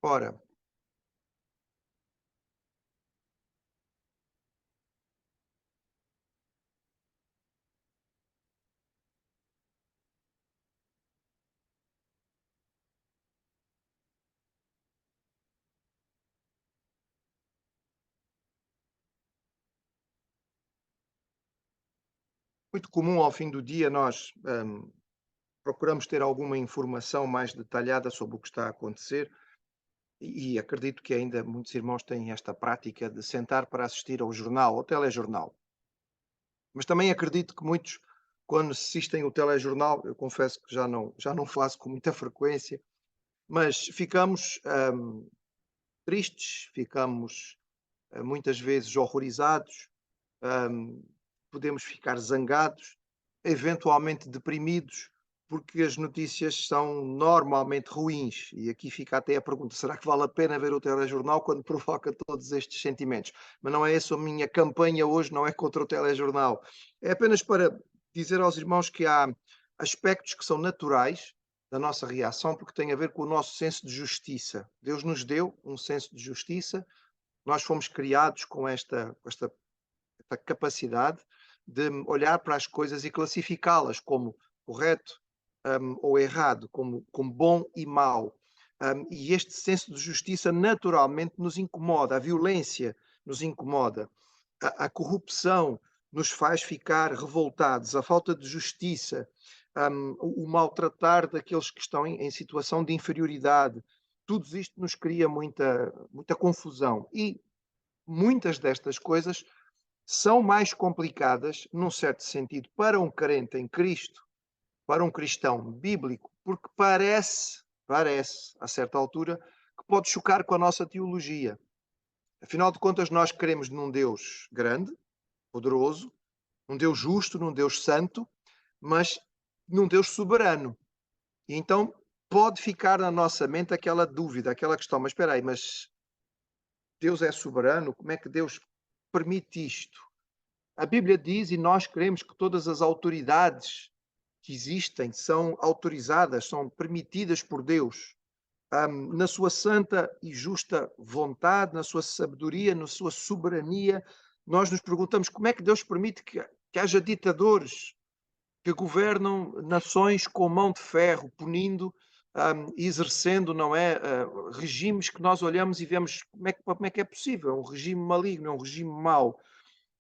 Ora, muito comum ao fim do dia nós procuramos ter alguma informação mais detalhada sobre o que está a acontecer e acredito que ainda muitos irmãos têm esta prática de sentar para assistir ao jornal, ao telejornal. Mas também acredito que muitos, quando assistem o telejornal, eu confesso que já não faço com muita frequência, mas ficamos tristes, ficamos muitas vezes horrorizados, hum, podemos ficar zangados, eventualmente deprimidos, porque as notícias são normalmente ruins. E aqui fica até a pergunta: será que vale a pena ver o telejornal quando provoca todos estes sentimentos? Mas não é essa a minha campanha hoje, não é contra o telejornal. É apenas para dizer aos irmãos que há aspectos que são naturais da nossa reação, porque tem a ver com o nosso senso de justiça. Deus nos deu um senso de justiça, nós fomos criados com esta capacidade de olhar para as coisas e classificá-las como correto, ou errado, como bom e mau. E este senso de justiça naturalmente nos incomoda, a violência nos incomoda, a corrupção nos faz ficar revoltados, a falta de justiça, o maltratar daqueles que estão em situação de inferioridade, tudo isto nos cria muita confusão. E muitas destas coisas são mais complicadas, num certo sentido, para um crente em Cristo, para um cristão bíblico, porque parece, a certa altura, que pode chocar com a nossa teologia. Afinal de contas, nós queremos num Deus grande, poderoso, num Deus justo, num Deus santo, mas num Deus soberano. E então pode ficar na nossa mente aquela dúvida, aquela questão: mas espera aí, mas Deus é soberano? Como é que Deus permite isto? A Bíblia diz, e nós queremos que todas as autoridades que existem são autorizadas, são permitidas por Deus, na sua santa e justa vontade, na sua sabedoria, na sua soberania. Nós nos perguntamos como é que Deus permite que haja ditadores que governam nações com mão de ferro, punindo e exercendo, não é, regimes que nós olhamos e vemos como é que é possível, é um regime maligno, é um regime mau.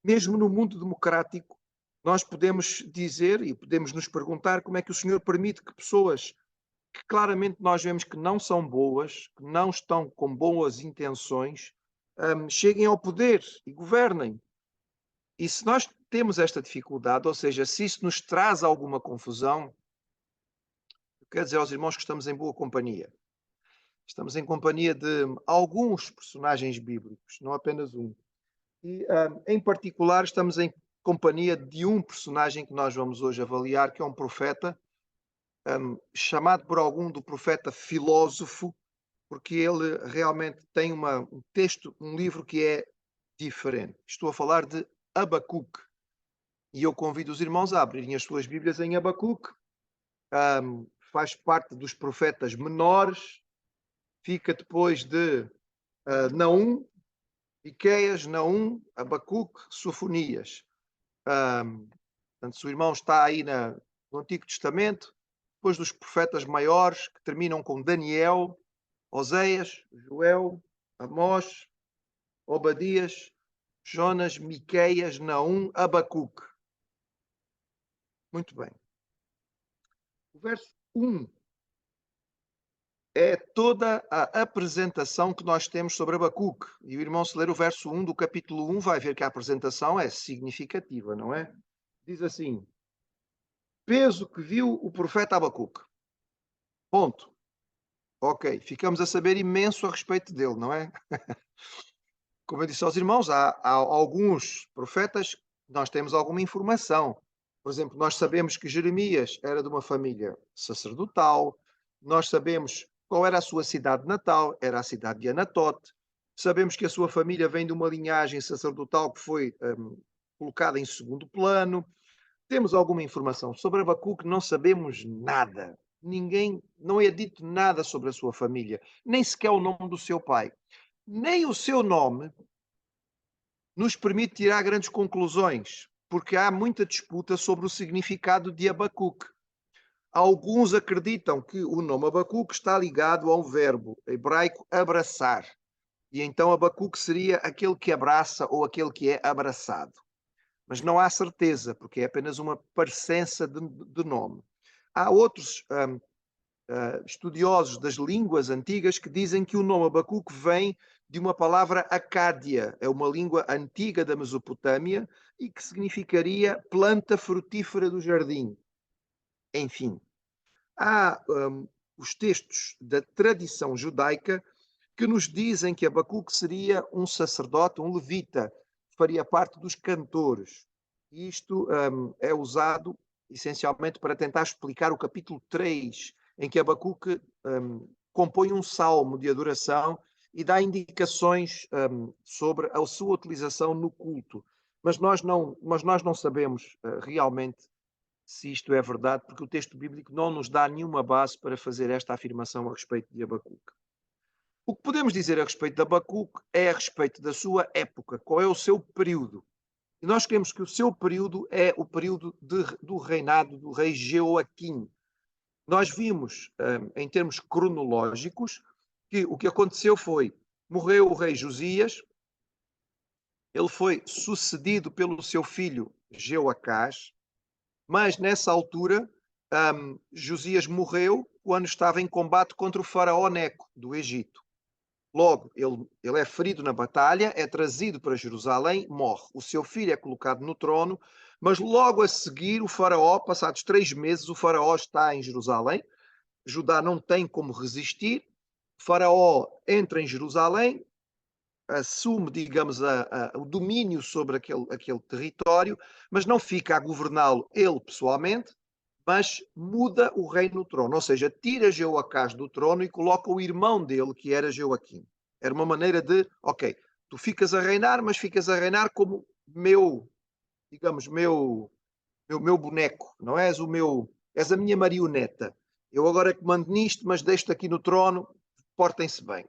Mesmo no mundo democrático, nós podemos dizer e podemos nos perguntar como é que o Senhor permite que pessoas que claramente nós vemos que não são boas, que não estão com boas intenções, cheguem ao poder e governem. E se nós temos esta dificuldade, ou seja, se isso nos traz alguma confusão, eu quero dizer aos irmãos que estamos em boa companhia. Estamos em companhia de alguns personagens bíblicos, não apenas um. E, em particular, estamos em companhia de um personagem que nós vamos hoje avaliar, que é um profeta, chamado por algum do profeta filósofo, porque ele realmente tem um texto, um livro que é diferente. Estou a falar de Abacuque. E eu convido os irmãos a abrirem as suas Bíblias em Abacuque. Faz parte dos profetas menores, fica depois de Naum, Miqueias, Naum, Abacuque, Sofonias. Portanto, se o irmão está aí no Antigo Testamento, depois dos profetas maiores, que terminam com Daniel, Oséias, Joel, Amós, Obadias, Jonas, Miqueias, Naum, Abacuque. Muito bem. O verso 1 é toda a apresentação que nós temos sobre Abacuque. E o irmão, se ler o verso 1 do capítulo 1, vai ver que a apresentação é significativa, não é? Diz assim: peso que viu o profeta Abacuque. Ponto. Ok, ficamos a saber imenso a respeito dele, não é? Como eu disse aos irmãos, há alguns profetas que nós temos alguma informação. Por exemplo, nós sabemos que Jeremias era de uma família sacerdotal, nós sabemos qual era a sua cidade natal, era a cidade de Anatote, sabemos que a sua família vem de uma linhagem sacerdotal que foi colocada em segundo plano. Temos alguma informação sobre Abacuque, não sabemos nada, ninguém, não é dito nada sobre a sua família, nem sequer o nome do seu pai. Nem o seu nome nos permite tirar grandes conclusões, porque há muita disputa sobre o significado de Abacuque. Alguns acreditam que o nome Abacuque está ligado ao verbo hebraico abraçar, e então Abacuque seria aquele que abraça ou aquele que é abraçado. Mas não há certeza, porque é apenas uma parecença de nome. Há outros estudiosos das línguas antigas que dizem que o nome Abacuque vem de uma palavra acádia, é uma língua antiga da Mesopotâmia e que significaria planta frutífera do jardim. Enfim, há os textos da tradição judaica que nos dizem que Abacuque seria um sacerdote, um levita, faria parte dos cantores. E isto é usado essencialmente para tentar explicar o capítulo 3, em que Abacuque compõe um salmo de adoração e dá indicações sobre a sua utilização no culto. Mas nós não sabemos realmente se isto é verdade, porque o texto bíblico não nos dá nenhuma base para fazer esta afirmação a respeito de Abacuque. O que podemos dizer a respeito de Abacuque é a respeito da sua época, qual é o seu período. E nós queremos que o seu período é o período do reinado do rei Jeoaquim. Nós vimos, em termos cronológicos, que o que aconteceu foi, morreu o rei Josias, ele foi sucedido pelo seu filho Jeoacás, mas nessa altura Josias morreu quando estava em combate contra o faraó Neco, do Egito. Logo, ele é ferido na batalha, é trazido para Jerusalém, morre. O seu filho é colocado no trono, mas logo a seguir o faraó, passados 3 meses, o faraó está em Jerusalém. Judá não tem como resistir. O faraó entra em Jerusalém, assume, digamos, o domínio sobre aquele território, mas não fica a governá-lo ele pessoalmente, mas muda o rei no trono, ou seja, tira Jeoacás do trono e coloca o irmão dele, que era Jeoaquim. Era uma maneira de, ok, tu ficas a reinar, mas ficas a reinar como meu, digamos, meu boneco, não és o meu, és a minha marioneta. Eu agora é que mando nisto, mas deixo-te aqui no trono, portem-se bem.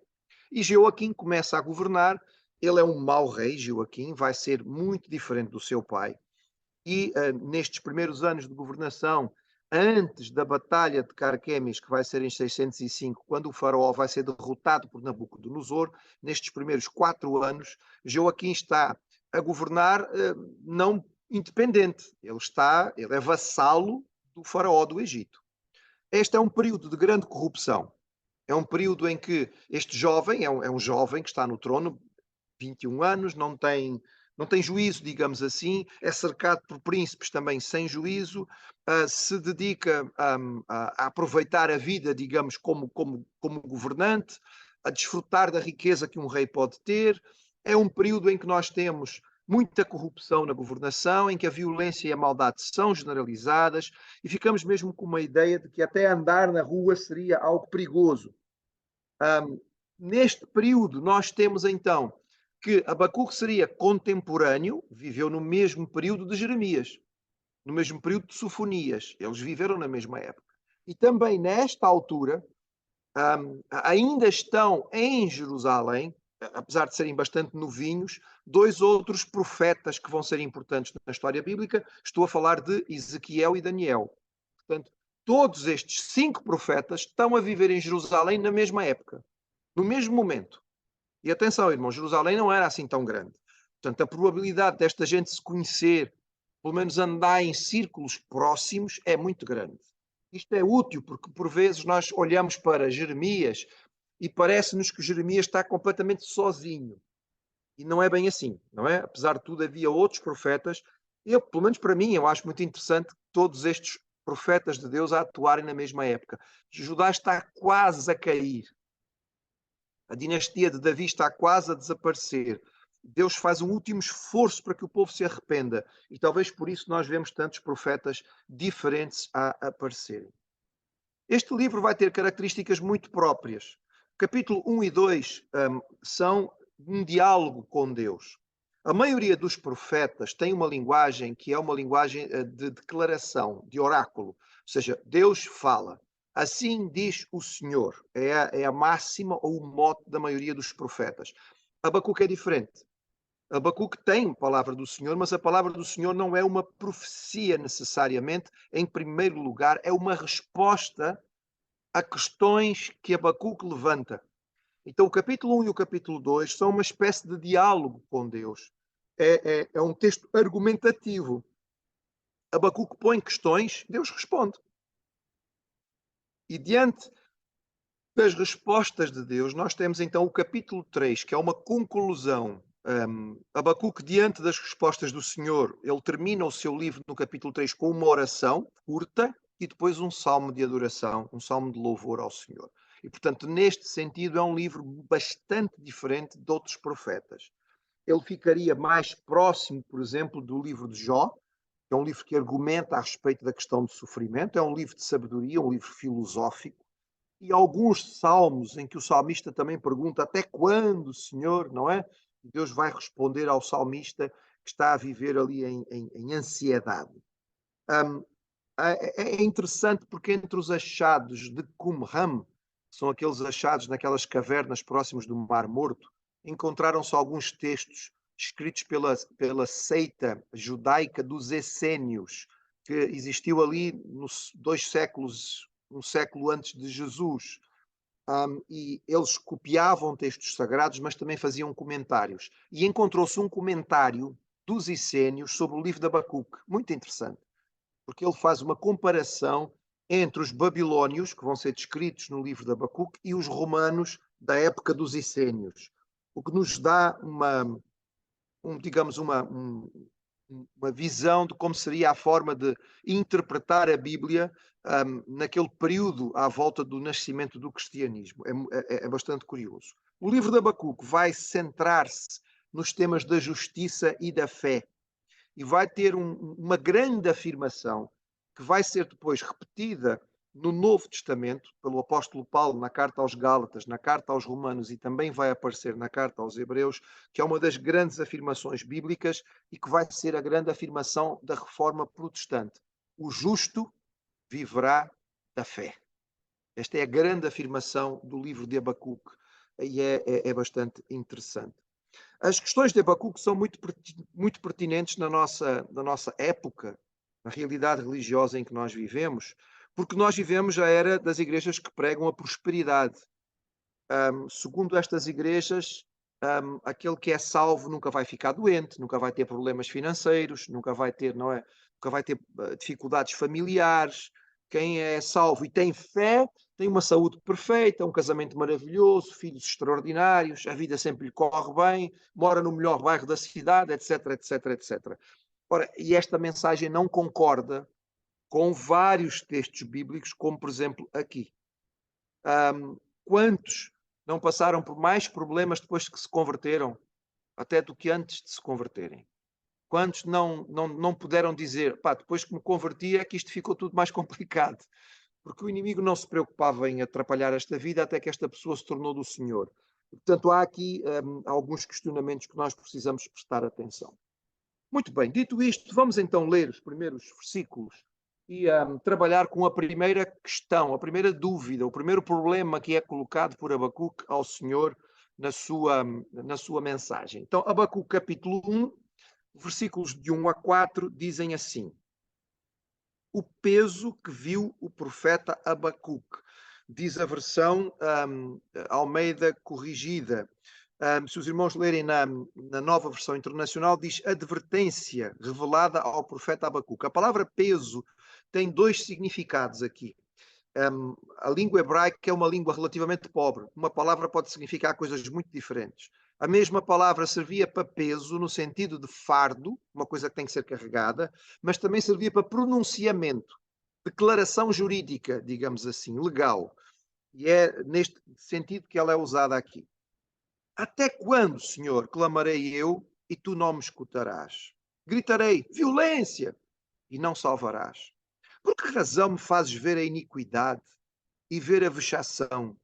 E Jeoaquim começa a governar, ele é um mau rei, Jeoaquim, vai ser muito diferente do seu pai, e nestes primeiros anos de governação, antes da batalha de Carquemis, que vai ser em 605, quando o faraó vai ser derrotado por Nabucodonosor, nestes primeiros 4 anos, Joaquim está a governar não independente, ele é vassalo do faraó do Egito. Este é um período de grande corrupção. É um período em que este jovem, é um jovem que está no trono, 21 anos, não tem juízo, digamos assim, é cercado por príncipes também sem juízo, se dedica a aproveitar a vida, digamos, como governante, a desfrutar da riqueza que um rei pode ter. É um período em que nós temos muita corrupção na governação, em que a violência e a maldade são generalizadas e ficamos mesmo com uma ideia de que até andar na rua seria algo perigoso. Neste período, nós temos então que Abacuque seria contemporâneo, viveu no mesmo período de Jeremias, no mesmo período de Sofonias, eles viveram na mesma época. E também nesta altura, ainda estão em Jerusalém, apesar de serem bastante novinhos, 2 outros profetas que vão ser importantes na história bíblica. Estou a falar de Ezequiel e Daniel. Portanto, todos estes 5 profetas estão a viver em Jerusalém na mesma época, no mesmo momento. E atenção, irmão, Jerusalém não era assim tão grande. Portanto, a probabilidade desta gente se conhecer, pelo menos andar em círculos próximos, é muito grande. Isto é útil porque, por vezes, nós olhamos para Jeremias e parece-nos que Jeremias está completamente sozinho. E não é bem assim, não é? Apesar de tudo, havia outros profetas. Eu, pelo menos para mim, eu acho muito interessante todos estes profetas de Deus a atuarem na mesma época. Judá está quase a cair. A dinastia de Davi está quase a desaparecer. Deus faz um último esforço para que o povo se arrependa. E talvez por isso nós vemos tantos profetas diferentes a aparecerem. Este livro vai ter características muito próprias. Capítulo 1 e 2 são um diálogo com Deus. A maioria dos profetas tem uma linguagem que é uma linguagem de declaração, de oráculo. Ou seja, Deus fala. Assim diz o Senhor. É a máxima ou o mote da maioria dos profetas. Abacuque é diferente. Abacuque tem palavra do Senhor, mas a palavra do Senhor não é uma profecia necessariamente. Em primeiro lugar, é uma resposta a questões que Abacuque levanta. Então, o capítulo 1 e o capítulo 2 são uma espécie de diálogo com Deus. É um texto argumentativo. Abacuque põe questões, Deus responde. E diante das respostas de Deus, nós temos então o capítulo 3, que é uma conclusão. Abacuque, diante das respostas do Senhor, ele termina o seu livro no capítulo 3 com uma oração curta e depois um salmo de adoração, um salmo de louvor ao Senhor. E, portanto, neste sentido, é um livro bastante diferente de outros profetas. Ele ficaria mais próximo, por exemplo, do livro de Jó, que é um livro que argumenta a respeito da questão do sofrimento, é um livro de sabedoria, um livro filosófico, e alguns salmos em que o salmista também pergunta até quando, Senhor, não é? E Deus vai responder ao salmista que está a viver ali em ansiedade. Um, é interessante porque entre os achados de Qumran, que são aqueles achados naquelas cavernas próximas do Mar Morto, encontraram-se alguns textos escritos pela seita judaica dos essênios, que existiu ali nos 2 séculos, um século antes de Jesus. E eles copiavam textos sagrados, mas também faziam comentários. E encontrou-se um comentário dos essênios sobre o livro de Abacuque, muito interessante, porque ele faz uma comparação entre os babilónios, que vão ser descritos no livro de Abacuque, e os romanos da época dos essênios, o que nos dá digamos, uma visão de como seria a forma de interpretar a Bíblia naquele período à volta do nascimento do cristianismo. É bastante curioso. O livro de Abacuque vai centrar-se nos temas da justiça e da fé e vai ter uma grande afirmação que vai ser depois repetida no Novo Testamento, pelo apóstolo Paulo, na carta aos Gálatas, na carta aos Romanos e também vai aparecer na carta aos Hebreus, que é uma das grandes afirmações bíblicas e que vai ser a grande afirmação da reforma protestante. O justo viverá da fé. Esta é a grande afirmação do livro de Abacuque e é bastante interessante. As questões de Abacuque são muito pertinentes na nossa época, na realidade religiosa em que nós vivemos, porque nós vivemos a era das igrejas que pregam a prosperidade. Segundo estas igrejas, aquele que é salvo nunca vai ficar doente, nunca vai ter problemas financeiros, nunca vai ter, não é? Nunca vai ter dificuldades familiares. Quem é salvo e tem fé tem uma saúde perfeita, um casamento maravilhoso, filhos extraordinários, a vida sempre lhe corre bem, mora no melhor bairro da cidade, etc, etc, etc. Ora, e esta mensagem não concorda com vários textos bíblicos, como por exemplo aqui. Quantos não passaram por mais problemas depois que se converteram, até do que antes de se converterem? Quantos não puderam dizer, pá, depois que me converti é que isto ficou tudo mais complicado? Porque o inimigo não se preocupava em atrapalhar esta vida até que esta pessoa se tornou do Senhor. Portanto, há aqui alguns questionamentos que nós precisamos prestar atenção. Muito bem, dito isto, vamos então ler os primeiros versículos e trabalhar com a primeira questão, a primeira dúvida, o primeiro problema que é colocado por Abacuque ao Senhor na sua mensagem. Então, Abacuque capítulo 1, versículos de 1 a 4 dizem assim: o peso que viu o profeta Abacuque. Diz a versão Almeida corrigida. Se os irmãos lerem na nova versão internacional, diz advertência revelada ao profeta Abacuque. A palavra peso tem 2 significados aqui. A língua hebraica é uma língua relativamente pobre. Uma palavra pode significar coisas muito diferentes. A mesma palavra servia para peso, no sentido de fardo, uma coisa que tem que ser carregada, mas também servia para pronunciamento, declaração jurídica, digamos assim, legal. E é neste sentido que ela é usada aqui. Até quando, Senhor, clamarei eu e tu não me escutarás? Gritarei, violência, e não salvarás. Por que razão me fazes ver a iniquidade e ver a vexação?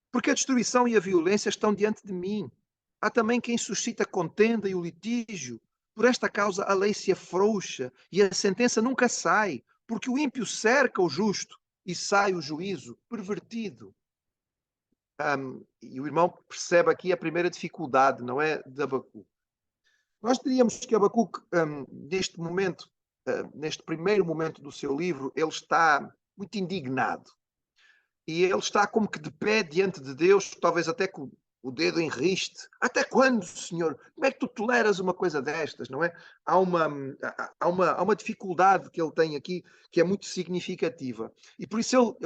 Porque a destruição e a violência estão diante de mim. Há também quem suscita contenda e o litígio. Por esta causa a lei se afrouxa e a sentença nunca sai, porque o ímpio cerca o justo e sai o juízo pervertido. E o irmão percebe aqui a primeira dificuldade, não é, de Abacuque. Nós diríamos que Abacuque, neste momento, neste primeiro momento do seu livro, ele está muito indignado. E ele está como que de pé diante de Deus, talvez até com o dedo em riste. Até quando, Senhor? Como é que tu toleras uma coisa destas, não é? Há uma dificuldade que ele tem aqui que é muito significativa. E por isso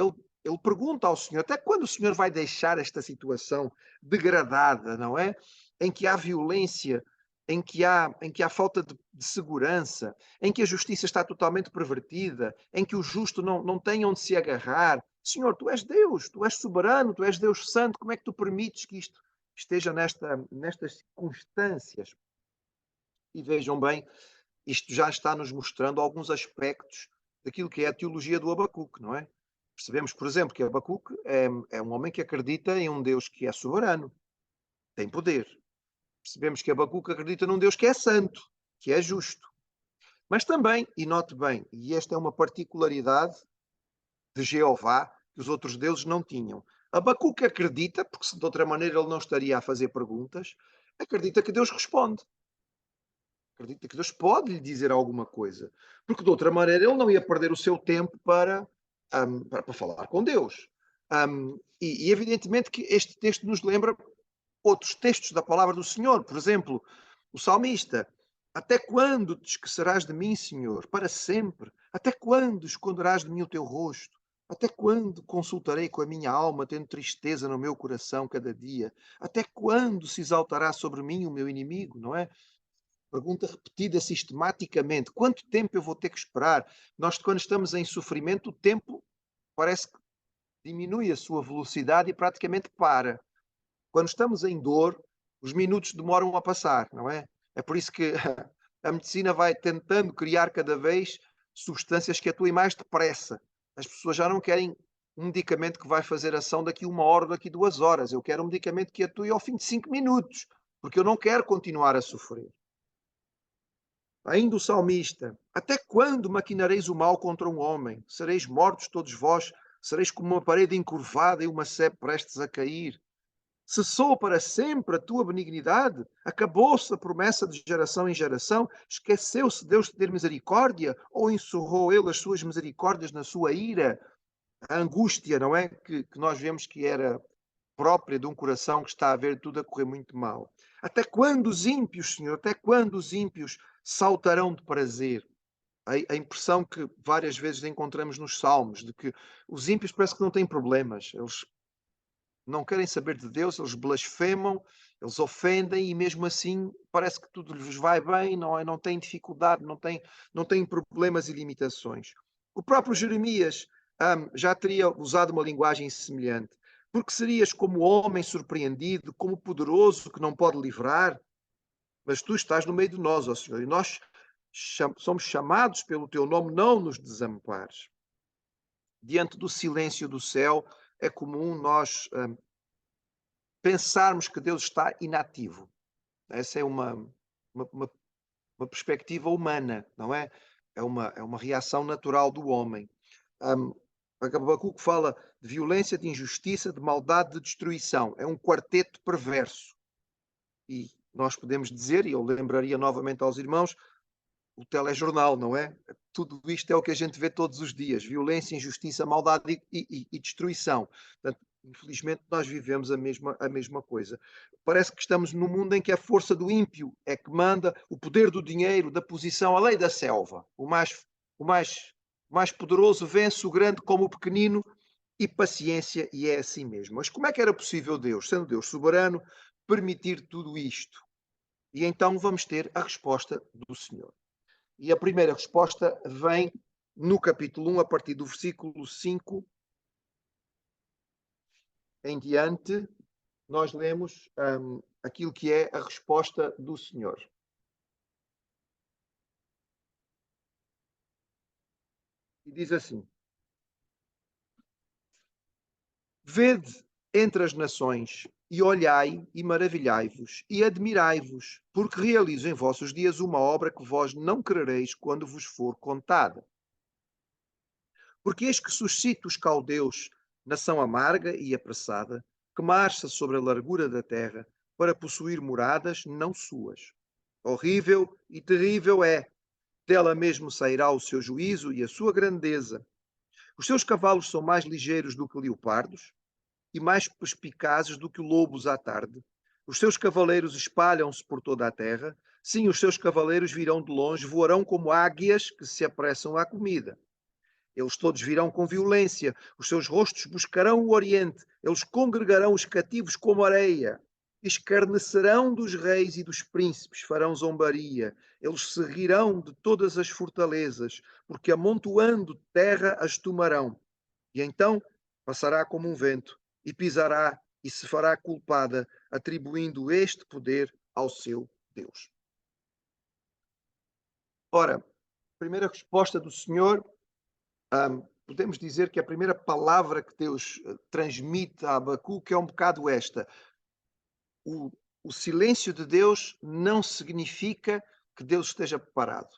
ele pergunta ao Senhor, até quando o Senhor vai deixar esta situação degradada, não é? Em que há violência, em que há falta de segurança, em que a justiça está totalmente pervertida, em que o justo não tem onde se agarrar. Senhor, tu és Deus, tu és soberano, tu és Deus santo, como é que tu permites que isto esteja nestas circunstâncias? E vejam bem, isto já está nos mostrando alguns aspectos daquilo que é a teologia do Abacuque, não é? Percebemos, por exemplo, que Abacuque é um homem que acredita em um Deus que é soberano, tem poder. Percebemos que Abacuque acredita num Deus que é santo, que é justo. Mas também, e note bem, e esta é uma particularidade de Jeová que os outros deuses não tinham. Abacuque acredita, porque se de outra maneira ele não estaria a fazer perguntas, acredita que Deus responde. Acredita que Deus pode lhe dizer alguma coisa. Porque de outra maneira ele não ia perder o seu tempo para falar com Deus. E evidentemente que este texto nos lembra outros textos da palavra do Senhor. Por exemplo, o salmista: até quando te esquecerás de mim, Senhor? Para sempre. Até quando esconderás de mim o teu rosto? Até quando consultarei com a minha alma, tendo tristeza no meu coração cada dia? Até quando se exaltará sobre mim o meu inimigo, não é? Pergunta repetida sistematicamente. Quanto tempo eu vou ter que esperar? Nós, quando estamos em sofrimento, o tempo parece que diminui a sua velocidade e praticamente para. Quando estamos em dor, os minutos demoram a passar, não é? É por isso que a medicina vai tentando criar cada vez substâncias que atuem mais depressa. As pessoas já não querem um medicamento que vai fazer ação daqui 1 hora ou daqui 2 horas. Eu quero um medicamento que atue ao fim de 5 minutos, porque eu não quero continuar a sofrer. Ainda o salmista: até quando maquinareis o mal contra um homem? Sereis mortos todos vós? Sereis como uma parede encurvada e uma sebe prestes a cair? Cessou para sempre a tua benignidade? Acabou-se a promessa de geração em geração? Esqueceu-se Deus de ter misericórdia? Ou encerrou ele as suas misericórdias na sua ira? A angústia, não é? Que nós vemos que era própria de um coração que está a ver tudo a correr muito mal. Até quando os ímpios, Senhor, até quando os ímpios saltarão de prazer? A impressão que várias vezes encontramos nos Salmos, de que os ímpios parece que não têm problemas, eles não querem saber de Deus, eles blasfemam, eles ofendem e mesmo assim parece que tudo lhes vai bem, não têm dificuldade, não têm problemas e limitações. O próprio Jeremias já teria usado uma linguagem semelhante. Porque serias como homem surpreendido, como poderoso que não pode livrar? Mas tu estás no meio de nós, ó Senhor, e nós somos chamados pelo teu nome, não nos desampares. Diante do silêncio do céu, é comum nós pensarmos que Deus está inativo. Essa é uma, uma- uma perspectiva humana, não é? É uma reação natural do homem. Um, Habacuque fala de violência, de injustiça, de maldade, de destruição. É um quarteto perverso. E nós podemos dizer, e eu lembraria novamente aos irmãos, o telejornal, não é? Tudo isto é o que a gente vê todos os dias: violência, injustiça, maldade e destruição. Portanto, infelizmente, nós vivemos a mesma coisa. Parece que estamos num mundo em que a força do ímpio é que manda, o poder do dinheiro, da posição, a lei da selva. O mais poderoso vence o grande como o pequenino, e paciência, e é assim mesmo. Mas como é que era possível Deus, sendo Deus soberano, permitir tudo isto? E então vamos ter a resposta do Senhor. E a primeira resposta vem no capítulo 1, a partir do versículo 5 em diante, nós lemos aquilo que é a resposta do Senhor. E diz assim: vede entre as nações, e olhai, e maravilhai-vos, e admirai-vos, porque realizo em vossos dias uma obra que vós não crereis quando vos for contada. Porque eis que suscita os caldeus, nação amarga e apressada, que marcha sobre a largura da terra, para possuir moradas não suas. Horrível e terrível é, dela mesmo sairá o seu juízo e a sua grandeza. Os seus cavalos são mais ligeiros do que leopardos e mais perspicazes do que lobos à tarde. Os seus cavaleiros espalham-se por toda a terra. Sim, os seus cavaleiros virão de longe, voarão como águias que se apressam à comida. Eles todos virão com violência, os seus rostos buscarão o oriente, eles congregarão os cativos como areia, escarnecerão dos reis e dos príncipes, farão zombaria, eles se rirão de todas as fortalezas, porque amontoando terra as tomarão. E então passará como um vento, e pisará, e se fará culpada, atribuindo este poder ao seu Deus. Ora, a primeira resposta do Senhor, podemos dizer que a primeira palavra que Deus transmite a Abacuque é um bocado esta. O, o silêncio de Deus não significa que Deus esteja preparado.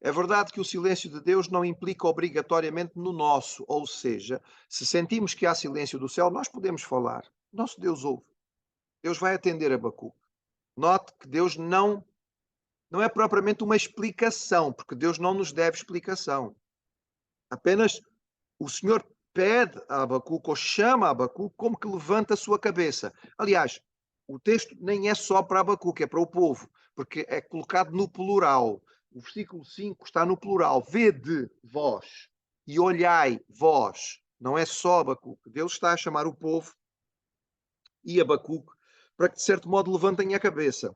É verdade que o silêncio de Deus não implica obrigatoriamente no nosso, ou seja, se sentimos que há silêncio do céu, nós podemos falar. Nosso Deus ouve. Deus vai atender Abacuque. Note que Deus não é propriamente uma explicação, porque Deus não nos deve explicação. Apenas o Senhor pede a Abacuque, ou chama a Abacuque, como que levanta a sua cabeça. Aliás, o texto nem é só para Abacuque, é para o povo, porque é colocado no plural. O versículo 5 está no plural. Vede vós e olhai vós. Não é só Abacuque. Deus está a chamar o povo e Abacuque para que, de certo modo, levantem a cabeça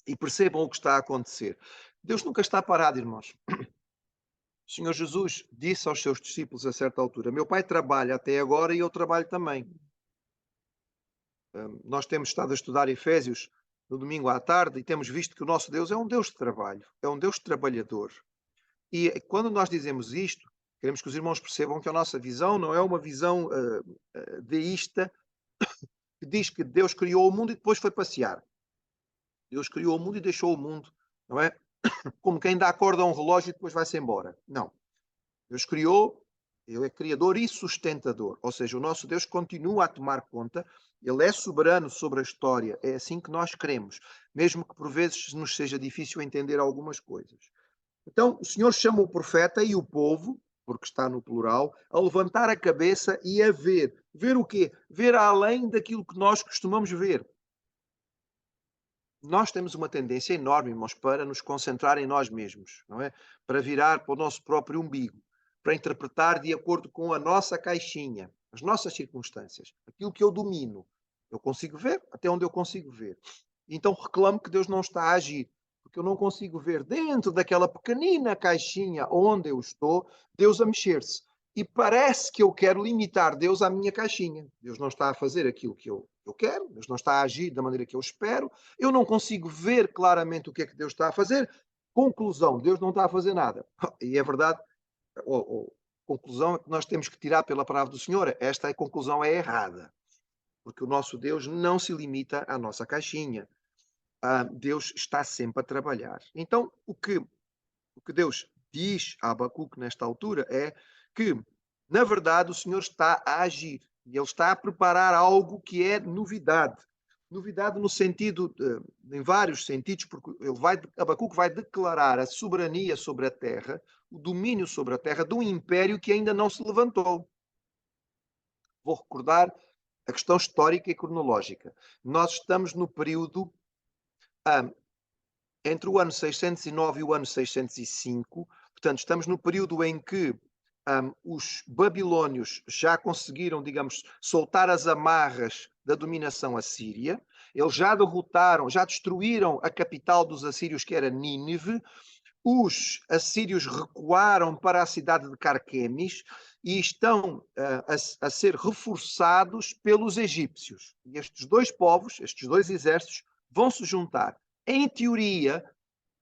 e percebam o que está a acontecer. Deus nunca está parado, irmãos. O Senhor Jesus disse aos seus discípulos a certa altura: Meu Pai trabalha até agora e eu trabalho também. Nós temos estado a estudar Efésios no domingo à tarde e temos visto que o nosso Deus é um Deus de trabalho, é um Deus trabalhador. E quando nós dizemos isto, queremos que os irmãos percebam que a nossa visão não é uma visão deísta que diz que Deus criou o mundo e depois foi passear. Deus criou o mundo e deixou o mundo, não é? Como quem dá corda a um relógio e depois vai-se embora. Não. Deus criou, Ele é criador e sustentador. Ou seja, o nosso Deus continua a tomar conta, Ele é soberano sobre a história. É assim que nós queremos, mesmo que por vezes nos seja difícil entender algumas coisas. Então, o Senhor chama o profeta e o povo, porque está no plural, a levantar a cabeça e a ver. Ver o quê? Ver além daquilo que nós costumamos ver. Nós temos uma tendência enorme, irmãos, para nos concentrar em nós mesmos, não é? Para virar para o nosso próprio umbigo, para interpretar de acordo com a nossa caixinha, as nossas circunstâncias, aquilo que eu domino. Eu consigo ver até onde eu consigo ver. Então reclamo que Deus não está a agir, porque eu não consigo ver dentro daquela pequenina caixinha onde eu estou, Deus a mexer-se. E parece que eu quero limitar Deus à minha caixinha. Deus não está a fazer aquilo que eu quero, Deus não está a agir da maneira que eu espero, eu não consigo ver claramente o que é que Deus está a fazer. Conclusão, Deus não está a fazer nada. E é verdade, a conclusão é que nós temos que tirar pela palavra do Senhor. Esta conclusão é errada, porque o nosso Deus não se limita à nossa caixinha. Deus está sempre a trabalhar. Então, o que Deus diz a Abacuque nesta altura é que, na verdade, o Senhor está a agir e Ele está a preparar algo que é novidade. Novidade no sentido, em vários sentidos, porque Abacuque vai declarar a soberania sobre a terra, o domínio sobre a terra de um império que ainda não se levantou. Vou recordar a questão histórica e cronológica. Nós estamos no período entre o ano 609 e o ano 605, portanto, estamos no período em que os babilônios já conseguiram, digamos, soltar as amarras da dominação assíria, eles já derrotaram, já destruíram a capital dos assírios, que era Nínive. Os assírios recuaram para a cidade de Carquemis e estão a ser reforçados pelos egípcios. E estes dois povos, estes dois exércitos, vão se juntar. Em teoria,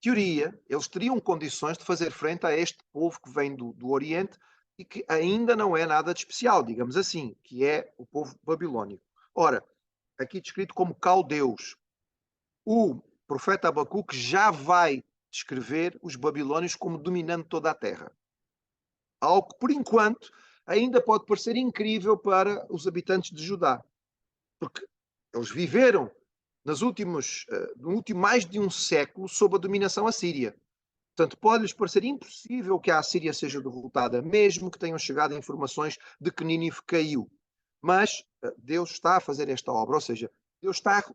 eles teriam condições de fazer frente a este povo que vem do Oriente e que ainda não é nada de especial, digamos assim, que é o povo babilônico. Ora, aqui descrito como caldeus, o profeta Abacuque já vai descrever os babilônios como dominando toda a terra. Algo que, por enquanto, ainda pode parecer incrível para os habitantes de Judá, porque eles viveram no último mais de um século sob a dominação assíria. Portanto, pode-lhes parecer impossível que a Assíria seja derrotada, mesmo que tenham chegado informações de que Nínive caiu. Mas Deus está a fazer esta obra, ou seja,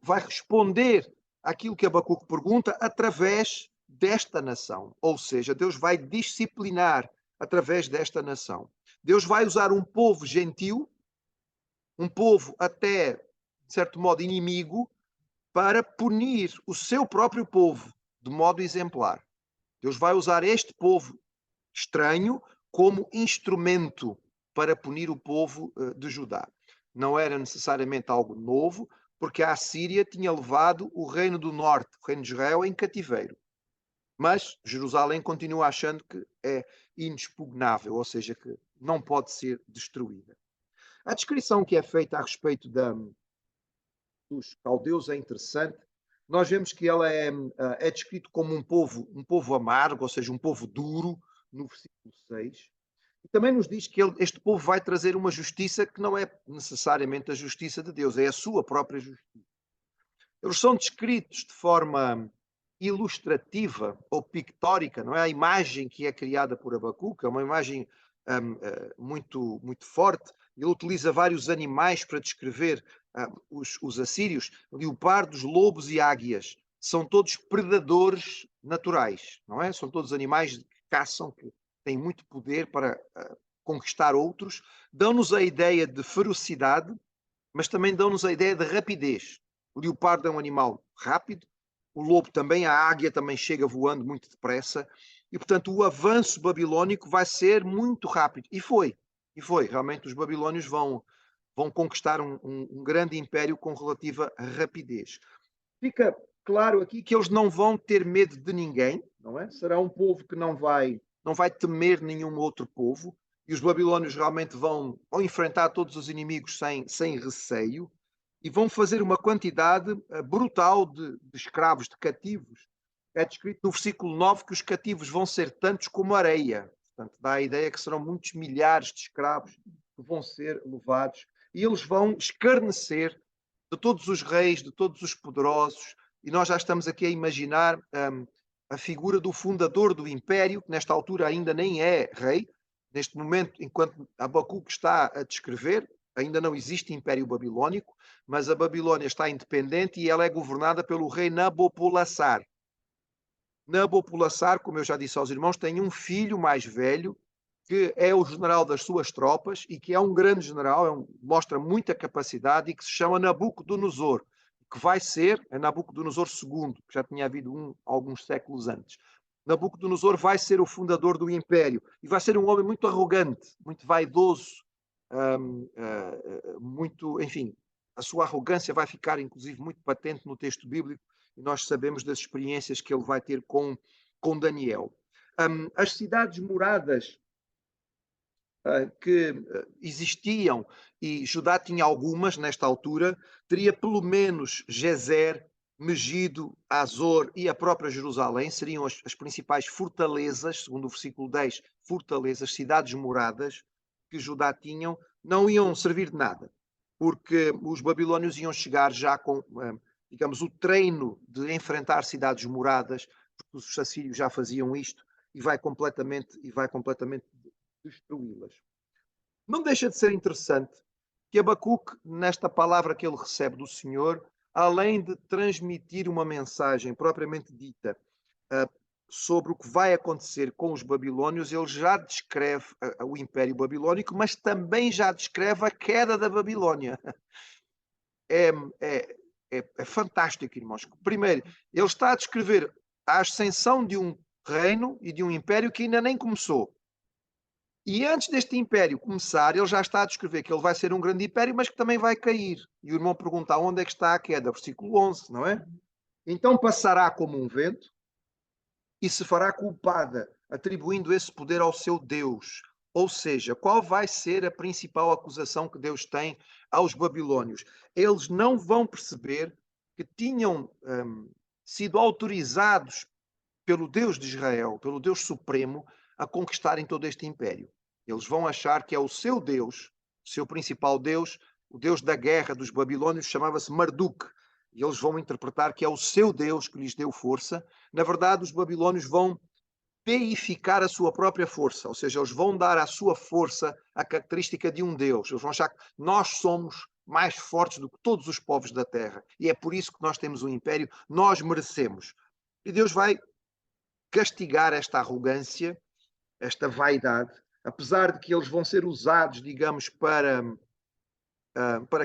vai responder àquilo que Abacuque pergunta através desta nação. Ou seja, Deus vai disciplinar através desta nação. Deus vai usar um povo gentil, um povo até, de certo modo, inimigo, para punir o seu próprio povo de modo exemplar. Deus vai usar este povo estranho como instrumento para punir o povo de Judá. Não era necessariamente algo novo, porque a Assíria tinha levado o reino do norte, o reino de Israel, em cativeiro. Mas Jerusalém continua achando que é inexpugnável, ou seja, que não pode ser destruída. A descrição que é feita a respeito dos caldeus é interessante. Nós vemos que ela é descrito como um povo amargo, ou seja, um povo duro, no versículo 6. E também nos diz que este povo vai trazer uma justiça que não é necessariamente a justiça de Deus, é a sua própria justiça. Eles são descritos de forma ilustrativa ou pictórica, não é? A imagem que é criada por Abacuque é uma imagem muito, muito forte. Ele utiliza vários animais para descrever os assírios: leopardos, lobos e águias. São todos predadores naturais, não é? São todos animais que caçam, que têm muito poder para conquistar outros. Dão-nos a ideia de ferocidade, mas também dão-nos a ideia de rapidez. O leopardo é um animal rápido, o lobo também, a águia também chega voando muito depressa, e portanto o avanço babilónico vai ser muito rápido. E foi. Realmente os babilónios vão conquistar um grande império com relativa rapidez. Fica claro aqui que eles não vão ter medo de ninguém, não é? Será um povo que não vai temer nenhum outro povo, e os babilónios realmente vão enfrentar todos os inimigos sem receio, e vão fazer uma quantidade brutal de escravos, de cativos. É descrito no versículo 9 que os cativos vão ser tantos como areia. Portanto, dá a ideia que serão muitos milhares de escravos que vão ser levados, e eles vão escarnecer de todos os reis, de todos os poderosos, e nós já estamos aqui a imaginar a figura do fundador do império, que nesta altura ainda nem é rei. Neste momento, enquanto Abacuque está a descrever, ainda não existe império babilónico, mas a Babilônia está independente e ela é governada pelo rei Nabopolassar. Nabopolassar, como eu já disse aos irmãos, tem um filho mais velho, que é o general das suas tropas e que é um grande general, mostra muita capacidade, e que se chama Nabucodonosor, que vai ser Nabucodonosor II, que já tinha havido alguns séculos antes. Nabucodonosor vai ser o fundador do império e vai ser um homem muito arrogante, muito vaidoso, muito, enfim, a sua arrogância vai ficar inclusive muito patente no texto bíblico, e nós sabemos das experiências que ele vai ter com Daniel. As cidades muradas que existiam, e Judá tinha algumas nesta altura, teria pelo menos Gezer, Megido, Azor e a própria Jerusalém, seriam as principais fortalezas, segundo o versículo 10, fortalezas, cidades moradas que Judá tinham, não iam servir de nada, porque os babilónios iam chegar já com, digamos, o treino de enfrentar cidades moradas, porque os assírios já faziam isto, e vai completamente destruí-las. Não deixa de ser interessante que Abacuque, nesta palavra que ele recebe do Senhor, além de transmitir uma mensagem propriamente dita sobre o que vai acontecer com os babilónios, ele já descreve o Império Babilónico, mas também já descreve a queda da Babilônia. É fantástico, irmãos. Primeiro, ele está a descrever a ascensão de um reino e de um império que ainda nem começou. E antes deste império começar, ele já está a descrever que ele vai ser um grande império, mas que também vai cair. E o irmão pergunta onde é que está a queda, versículo 11, não é? Então passará como um vento e se fará culpada, atribuindo esse poder ao seu Deus. Ou seja, qual vai ser a principal acusação que Deus tem aos babilônios? Eles não vão perceber que tinham sido autorizados pelo Deus de Israel, pelo Deus Supremo, a conquistarem todo este império. Eles vão achar que é o seu Deus, o seu principal Deus, o Deus da guerra dos babilônios, chamava-se Marduk. E eles vão interpretar que é o seu Deus que lhes deu força. Na verdade, os babilônios vão deificar a sua própria força, ou seja, eles vão dar à sua força a característica de um Deus. Eles vão achar que nós somos mais fortes do que todos os povos da terra. E é por isso que nós temos um império, nós merecemos. E Deus vai castigar esta arrogância, esta vaidade, apesar de que eles vão ser usados, digamos, para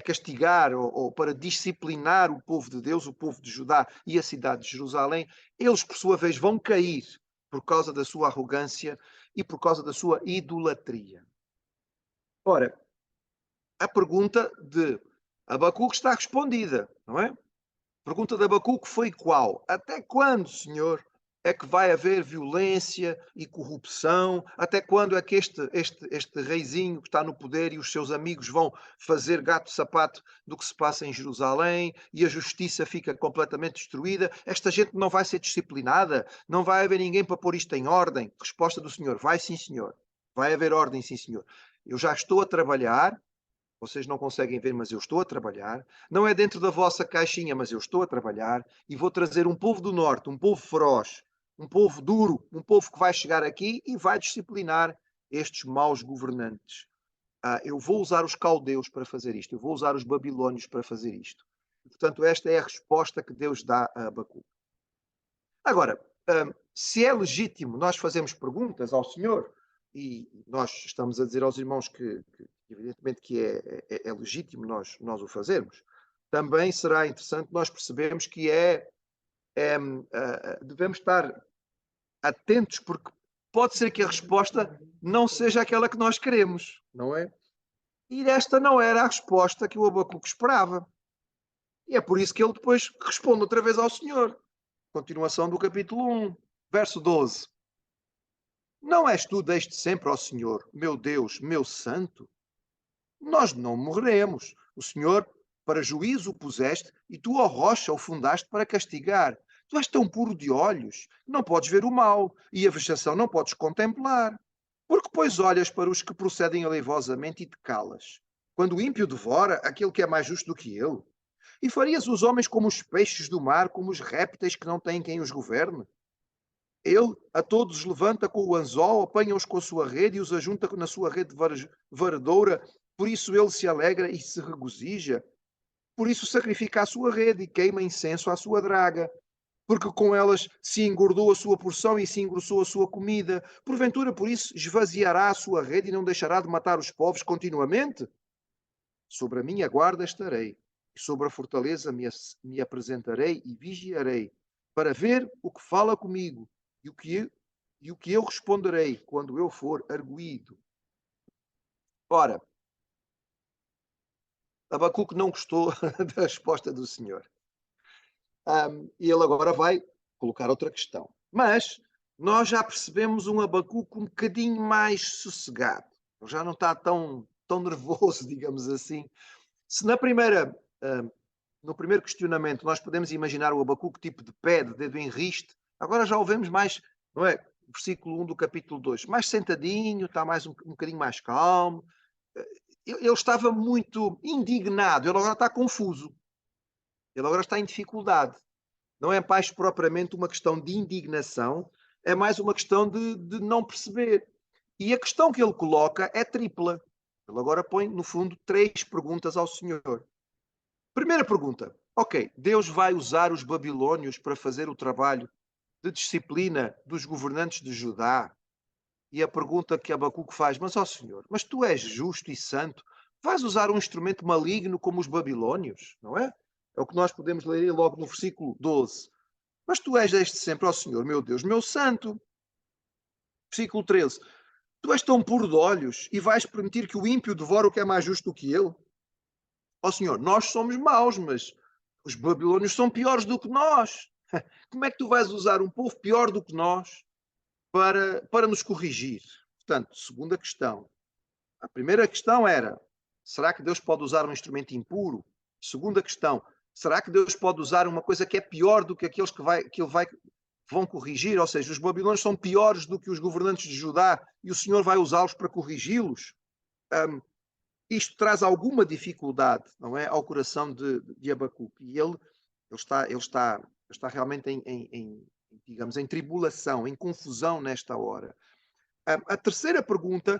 castigar ou para disciplinar o povo de Deus, o povo de Judá e a cidade de Jerusalém, eles, por sua vez, vão cair por causa da sua arrogância e por causa da sua idolatria. Ora, a pergunta de Abacuque está respondida, não é? A pergunta de Abacuque foi qual? Até quando, Senhor, é que vai haver violência e corrupção? Até quando é que este reizinho que está no poder e os seus amigos vão fazer gato-sapato do que se passa em Jerusalém e a justiça fica completamente destruída? Esta gente não vai ser disciplinada? Não vai haver ninguém para pôr isto em ordem? Resposta do Senhor: vai sim, Senhor. Vai haver ordem, sim, Senhor. Eu já estou a trabalhar. Vocês não conseguem ver, mas eu estou a trabalhar. Não é dentro da vossa caixinha, mas eu estou a trabalhar e vou trazer um povo do norte, um povo feroz, um povo duro, um povo que vai chegar aqui e vai disciplinar estes maus governantes. Eu vou usar os caldeus para fazer isto, eu vou usar os babilônios para fazer isto. Portanto, esta é a resposta que Deus dá a Abacuque. Agora, se é legítimo nós fazermos perguntas ao Senhor, e nós estamos a dizer aos irmãos que evidentemente que é legítimo nós o fazermos, também será interessante nós percebermos que devemos estar atentos, porque pode ser que a resposta não seja aquela que nós queremos, não é? E esta não era a resposta que o Abacuque esperava. E é por isso que ele depois responde outra vez ao Senhor. Continuação do capítulo 1, verso 12. Não és tu desde sempre, ó Senhor, meu Deus, meu santo? Nós não morreremos. O Senhor para juízo o puseste e tu, ó rocha, o fundaste para castigar. Tu és tão puro de olhos, não podes ver o mal e a vexação não podes contemplar. Porque, pois, olhas para os que procedem aleivosamente e te calas, quando o ímpio devora aquele que é mais justo do que ele? E farias os homens como os peixes do mar, como os répteis que não têm quem os governe? Ele a todos os levanta com o anzol, apanha-os com a sua rede e os ajunta na sua rede varadora. Por isso ele se alegra e se regozija. Por isso sacrifica a sua rede e queima incenso à sua draga. Porque com elas se engordou a sua porção e se engrossou a sua comida. Porventura, por isso, esvaziará a sua rede e não deixará de matar os povos continuamente? Sobre a minha guarda estarei, e sobre a fortaleza me apresentarei e vigiarei, para ver o que fala comigo e o que eu responderei quando eu for arguído. Ora, Abacuque não gostou da resposta do Senhor. E ele agora vai colocar outra questão. Mas nós já percebemos um Abacuque um bocadinho mais sossegado. Ele já não está tão nervoso, digamos assim. Se no primeiro questionamento nós podemos imaginar o Abacuque tipo de pé, de dedo em riste, agora já o vemos mais, não é? Versículo 1 do capítulo 2, mais sentadinho, está mais um bocadinho mais calmo. Ele estava muito indignado, ele agora está confuso. Ele agora está em dificuldade. Não é mais propriamente uma questão de indignação, é mais uma questão de não perceber. E a questão que ele coloca é tripla. Ele agora põe, no fundo, 3 perguntas ao Senhor. Primeira pergunta. Ok, Deus vai usar os babilônios para fazer o trabalho de disciplina dos governantes de Judá? E a pergunta que Abacuque faz, mas ó Senhor, mas tu és justo e santo, vais usar um instrumento maligno como os babilônios, não é? É o que nós podemos ler logo no versículo 12. Mas tu és desde sempre, ó Senhor, meu Deus, meu santo. Versículo 13. Tu és tão puro de olhos e vais permitir que o ímpio devore o que é mais justo do que ele? Ó Senhor, nós somos maus, mas os babilônios são piores do que nós. Como é que tu vais usar um povo pior do que nós para nos corrigir? Portanto, segunda questão. A primeira questão era, será que Deus pode usar um instrumento impuro? Segunda questão, será que Deus pode usar uma coisa que é pior do que aqueles que ele vai vão corrigir, ou seja, os babilônios são piores do que os governantes de Judá e o Senhor vai usá-los para corrigi-los. Isto traz alguma dificuldade, não é, ao coração de Abacuque. E ele está realmente digamos, em tribulação, em confusão nesta hora. A terceira pergunta,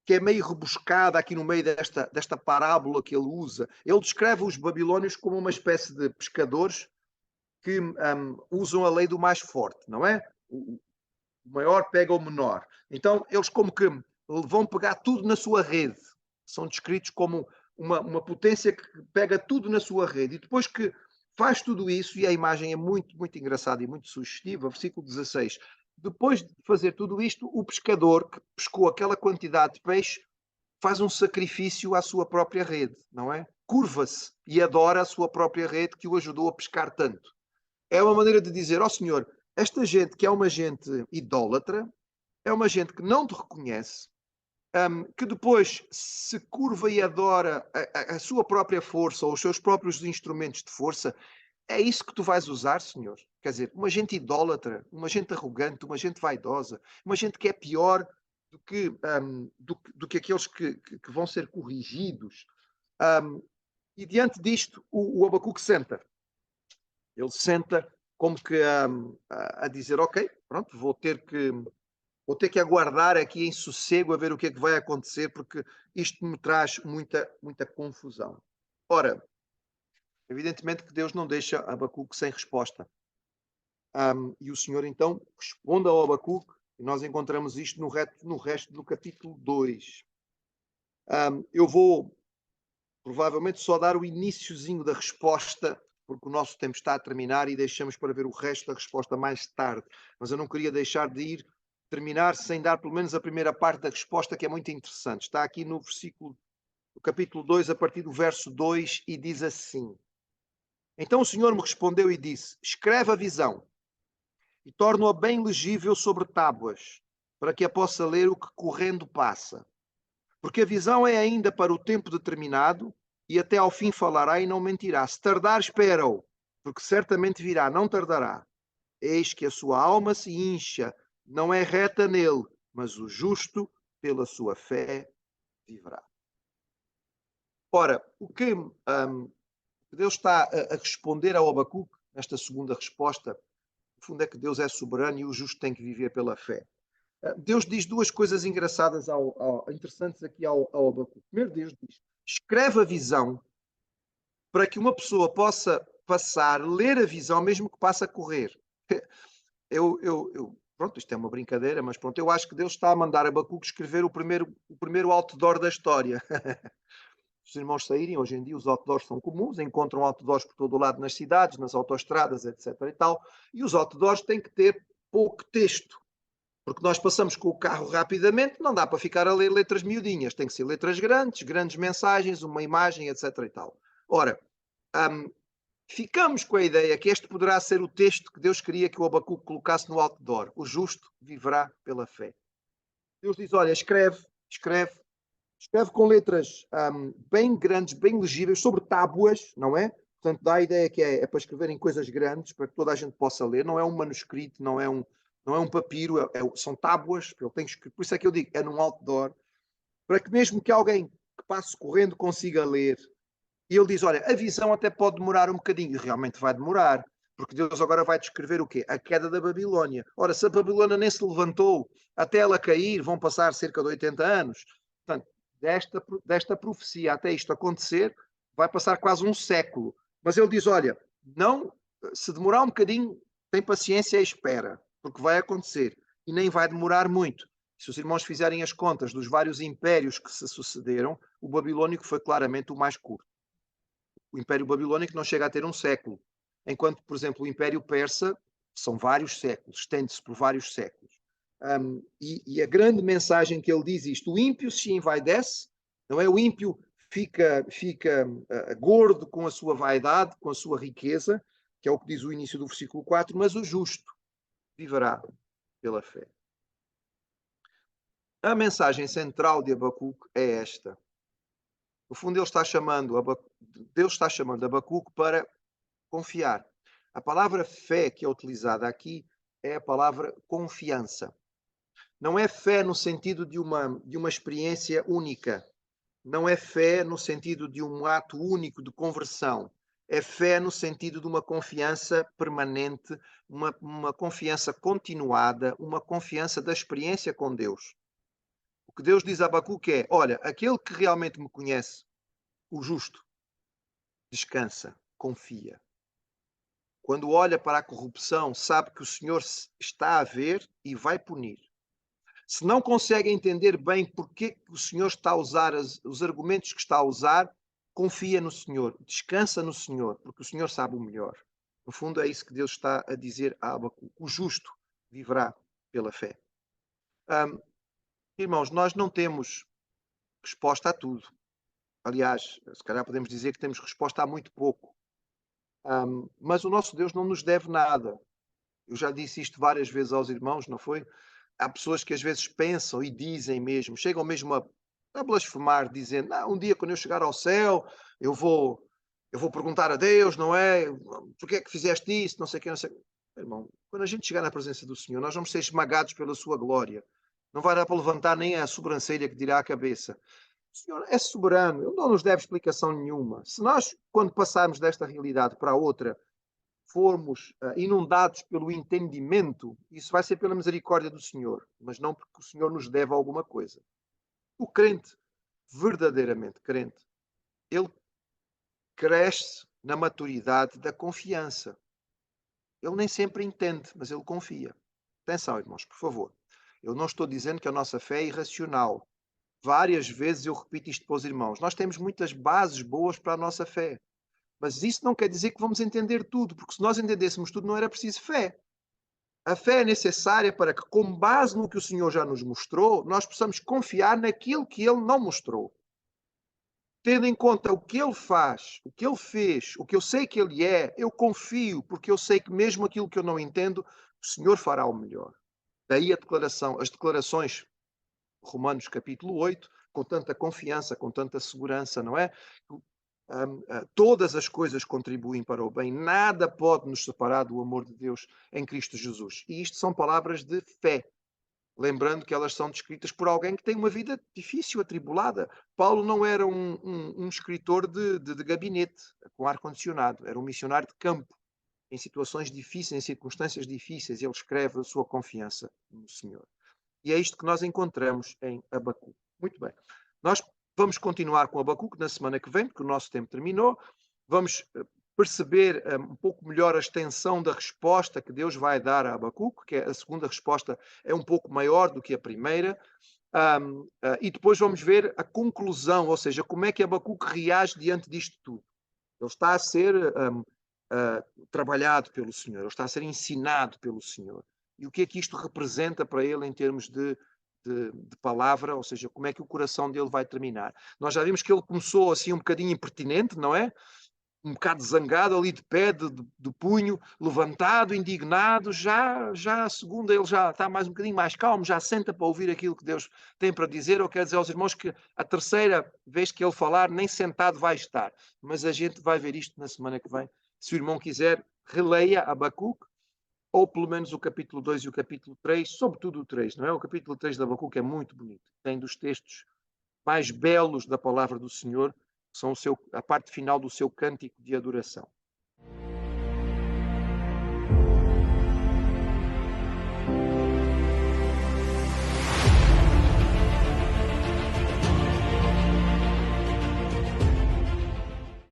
que é meio rebuscada aqui no meio desta parábola que ele usa, ele descreve os babilônios como uma espécie de pescadores que usam a lei do mais forte, não é? O maior pega o menor. Então, eles como que vão pegar tudo na sua rede. São descritos como uma potência que pega tudo na sua rede. E depois que faz tudo isso, e a imagem é muito, muito engraçada e muito sugestiva, versículo 16. Depois de fazer tudo isto, o pescador que pescou aquela quantidade de peixe faz um sacrifício à sua própria rede, não é? Curva-se e adora a sua própria rede que o ajudou a pescar tanto. É uma maneira de dizer, ó Senhor, esta gente que é uma gente idólatra, é uma gente que não te reconhece, que depois se curva e adora a sua própria força ou os seus próprios instrumentos de força. É isso que tu vais usar, Senhor? Quer dizer, uma gente idólatra, uma gente arrogante, uma gente vaidosa, uma gente que é pior do que aqueles que vão ser corrigidos. E diante disto, o Abacuque senta. Ele senta como que a dizer, ok, pronto, vou ter que aguardar aqui em sossego a ver o que é que vai acontecer, porque isto me traz muita, muita confusão. Ora, evidentemente que Deus não deixa Abacuque sem resposta. E o Senhor então responde ao Abacuque, e nós encontramos isto no resto do capítulo 2. Eu vou provavelmente só dar o iniciozinho da resposta, porque o nosso tempo está a terminar e deixamos para ver o resto da resposta mais tarde. Mas eu não queria deixar de terminar sem dar pelo menos a primeira parte da resposta, que é muito interessante. Está aqui no capítulo 2, a partir do verso 2, e diz assim: Então o Senhor me respondeu e disse: Escreve a visão e torna-a bem legível sobre tábuas, para que a possa ler o que correndo passa. Porque a visão é ainda para o tempo determinado, e até ao fim falará e não mentirá. Se tardar, espera-o, porque certamente virá, não tardará. Eis que a sua alma se incha, não é reta nele, mas o justo, pela sua fé, viverá. Ora, o que Deus está a responder ao Abacuque, nesta segunda resposta, no fundo é que Deus é soberano e o justo tem que viver pela fé. Deus diz duas coisas engraçadas, interessantes aqui ao Abacuque. Primeiro, Deus diz: escreve a visão para que uma pessoa possa passar, ler a visão, mesmo que passe a correr. Pronto, isto é uma brincadeira, mas pronto, eu acho que Deus está a mandar Abacuque escrever o primeiro outdoor da história. Os irmãos saírem, hoje em dia os outdoors são comuns, encontram outdoors por todo o lado nas cidades, nas autoestradas, etc. e tal, e os outdoors têm que ter pouco texto, porque nós passamos com o carro rapidamente, não dá para ficar a ler letras miudinhas, tem que ser letras grandes, grandes mensagens, uma imagem, etc. e tal. Ora, ficamos com a ideia que este poderá ser o texto que Deus queria que o Abacuque colocasse no outdoor: o justo viverá pela fé. Deus diz, olha, escreve com letras bem grandes, bem legíveis, sobre tábuas, não é? Portanto, dá a ideia que é para escrever em coisas grandes, para que toda a gente possa ler. Não é um manuscrito, não é um papiro, são tábuas. Por isso é que eu digo, é num outdoor, para que mesmo que alguém que passe correndo consiga ler. E ele diz, olha, a visão até pode demorar um bocadinho, e realmente vai demorar, porque Deus agora vai descrever o quê? A queda da Babilónia. Ora, se a Babilônia nem se levantou, até ela cair, vão passar cerca de 80 anos. Portanto, desta profecia até isto acontecer, vai passar quase um século. Mas ele diz, olha, não, se demorar um bocadinho, tem paciência e espera, porque vai acontecer. E nem vai demorar muito. Se os irmãos fizerem as contas dos vários impérios que se sucederam, o babilônico foi claramente o mais curto. O Império Babilônico não chega a ter um século, enquanto, por exemplo, o Império Persa são vários séculos, estende-se por vários séculos. E a grande mensagem que ele diz isto: o ímpio se envaidece, não é? O ímpio fica gordo com a sua vaidade, com a sua riqueza, que é o que diz o início do versículo 4, mas o justo viverá pela fé. A mensagem central de Abacuque é esta. No fundo, Deus está chamando Abacuque para confiar. A palavra fé que é utilizada aqui é a palavra confiança. Não é fé no sentido de uma experiência única. Não é fé no sentido de um ato único de conversão. É fé no sentido de uma confiança permanente, uma confiança continuada, uma confiança da experiência com Deus. O que Deus diz a Abacuque é: olha, aquele que realmente me conhece, o justo, descansa, confia. Quando olha para a corrupção, sabe que o Senhor está a ver e vai punir. Se não consegue entender bem porque o Senhor está a usar os argumentos que está a usar, confia no Senhor, descansa no Senhor, porque o Senhor sabe o melhor. No fundo, é isso que Deus está a dizer a Abacuque: o justo viverá pela fé. Hum, Irmãos, nós não temos resposta a tudo. Aliás, se calhar podemos dizer que temos resposta a muito pouco. Mas o nosso Deus não nos deve nada. Eu já disse isto várias vezes aos irmãos, não foi? Há pessoas que às vezes pensam e dizem mesmo, chegam mesmo a blasfemar, dizendo: um dia quando eu chegar ao céu, eu vou, eu vou perguntar a Deus, não é? Por que é que fizeste isso? Não sei o que, não sei. Irmão, quando a gente chegar na presença do Senhor, nós vamos ser esmagados pela sua glória. Não vai dar para levantar nem a sobrancelha que dirá a cabeça. O Senhor é soberano, Ele não nos deve explicação nenhuma. Se nós, quando passarmos desta realidade para outra, formos inundados pelo entendimento, isso vai ser pela misericórdia do Senhor, mas não porque o Senhor nos deve alguma coisa. O crente, verdadeiramente crente, ele cresce na maturidade da confiança. Ele nem sempre entende, mas ele confia. Atenção, irmãos, por favor. Eu não estou dizendo que a nossa fé é irracional. Várias vezes eu repito isto para os irmãos. Nós temos muitas bases boas para a nossa fé. Mas isso não quer dizer que vamos entender tudo, porque se nós entendêssemos tudo, não era preciso fé. A fé é necessária para que, com base no que o Senhor já nos mostrou, nós possamos confiar naquilo que Ele não mostrou. Tendo em conta o que Ele faz, o que Ele fez, o que eu sei que Ele é, eu confio, porque eu sei que mesmo aquilo que eu não entendo, o Senhor fará o melhor. Daí a declaração, as declarações, Romanos capítulo 8, com tanta confiança, com tanta segurança, não é? Todas as coisas contribuem para o bem, nada pode nos separar do amor de Deus em Cristo Jesus. E isto são palavras de fé, lembrando que elas são descritas por alguém que tem uma vida difícil, atribulada. Paulo não era um escritor de gabinete, com ar-condicionado, era um missionário de campo, em situações difíceis, em circunstâncias difíceis, ele escreve a sua confiança no Senhor. E é isto que nós encontramos em Abacuque. Muito bem. Nós vamos continuar com Abacuque na semana que vem, porque o nosso tempo terminou. Vamos perceber um pouco melhor a extensão da resposta que Deus vai dar a Abacuque, que a segunda resposta é um pouco maior do que a primeira. E depois vamos ver a conclusão, ou seja, como é que Abacuque reage diante disto tudo. Ele está a ser trabalhado pelo Senhor, ele está a ser ensinado pelo Senhor. E o que é que isto representa para ele em termos de palavra, ou seja, como é que o coração dele vai terminar. Nós já vimos que ele começou assim um bocadinho impertinente, não é? Um bocado zangado ali de pé, de punho, levantado, indignado, já a segunda ele já está mais um bocadinho mais calmo, já senta para ouvir aquilo que Deus tem para dizer. Eu quero dizer aos irmãos que a terceira vez que ele falar, nem sentado vai estar, mas a gente vai ver isto na semana que vem. Se o irmão quiser, releia Abacuque, ou pelo menos o capítulo 2 e o capítulo 3, sobretudo o 3, não é? O capítulo 3 de Abacuque é muito bonito, tem dos textos mais belos da palavra do Senhor, que são a parte final do seu cântico de adoração.